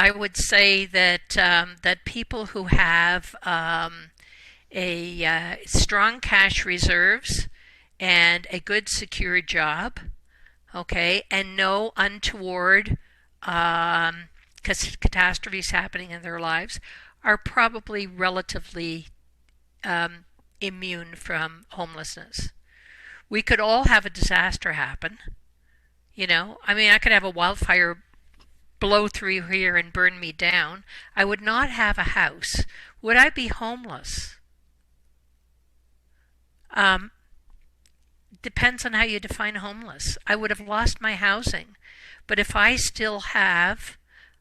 I would say that that people who have a strong cash reserves and a good secure job, okay, and no untoward catastrophes happening in their lives, are probably relatively um, immune from homelessness. We could all have a disaster happen. I mean, I could have a wildfire blow through here and burn me down. I would not have a house. Would I be homeless? Um, Depends on how you define homeless. I would have lost my housing. But if I still have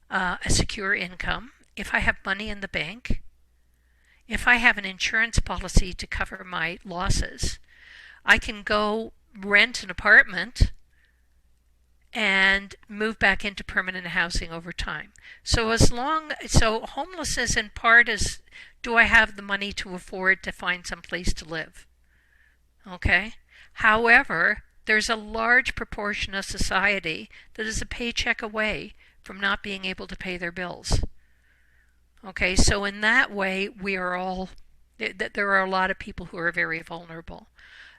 a secure income, if I have money in the bank, if I have an insurance policy to cover my losses, I can go rent an apartment and move back into permanent housing over time. So homelessness in part is, do I have the money to afford to find some place to live? Okay. However, there's a large proportion of society that is a paycheck away from not being able to pay their bills. Okay, so in that way, there are a lot of people who are very vulnerable.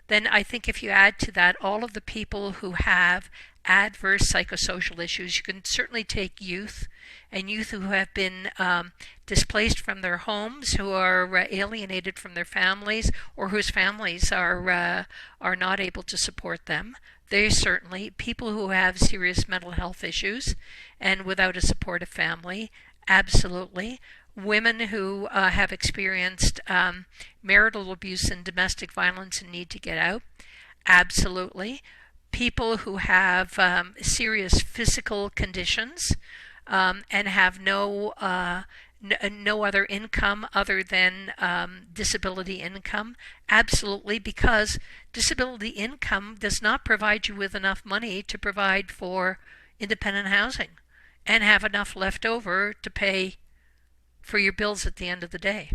Then I think if you add to that all of the people who have adverse psychosocial issues, you can certainly take youth and youth who have been displaced from their homes, who are alienated from their families, or whose families are not able to support them. They certainly, people who have serious mental health issues and without a supportive family, absolutely. Women who have experienced marital abuse and domestic violence and need to get out, absolutely. People who have serious physical conditions and have no other income other than disability income, absolutely, because disability income does not provide you with enough money to provide for independent housing and have enough left over to pay for your bills at the end of the day.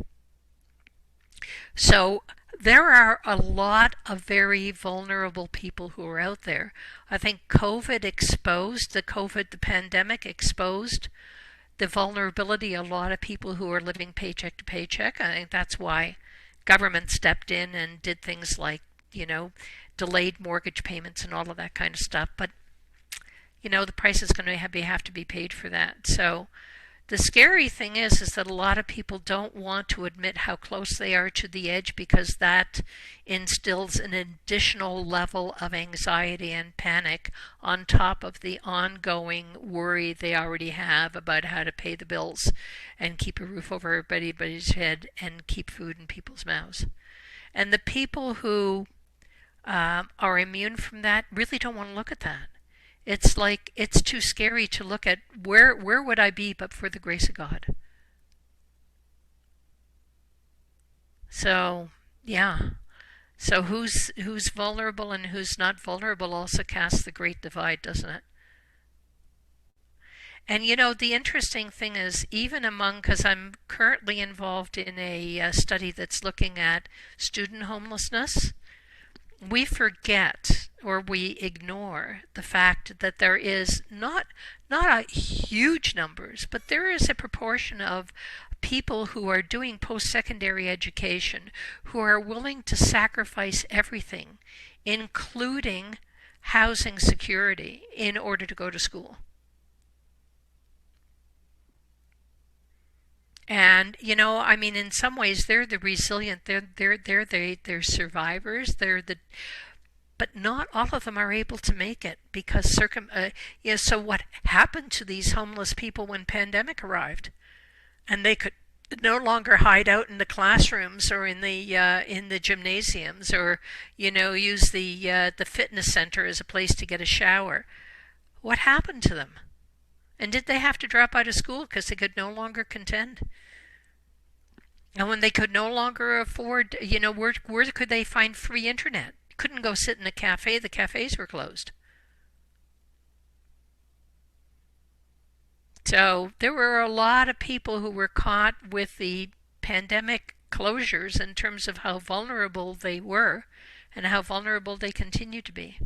So there are a lot of very vulnerable people who are out there. I think the pandemic exposed the vulnerability of a lot of people who are living paycheck to paycheck. I think that's why government stepped in and did things like, delayed mortgage payments and all of that kind of stuff. But, the price is going to have to be paid for that. So the scary thing is that a lot of people don't want to admit how close they are to the edge because that instills an additional level of anxiety and panic on top of the ongoing worry they already have about how to pay the bills and keep a roof over everybody's head and keep food in people's mouths. And the people who are immune from that really don't want to look at that. It's like it's too scary to look at where would I be but for the grace of God. So yeah. So who's vulnerable and who's not vulnerable also casts the great divide, doesn't it? And the interesting thing is, even because I'm currently involved in a study that's looking at student homelessness, we forget or we ignore the fact that there is not a huge numbers, but there is a proportion of people who are doing post-secondary education who are willing to sacrifice everything, including housing security, in order to go to school. And I mean, in some ways, they're the resilient. They're survivors. But not all of them are able to make it because So what happened to these homeless people when pandemic arrived, and they could no longer hide out in the classrooms or in the gymnasiums or use the fitness center as a place to get a shower? What happened to them? And did they have to drop out of school because they could no longer contend? And when they could no longer afford, where could they find free internet? Couldn't go sit in a cafe. The cafes were closed. So there were a lot of people who were caught with the pandemic closures in terms of how vulnerable they were and how vulnerable they continue to be.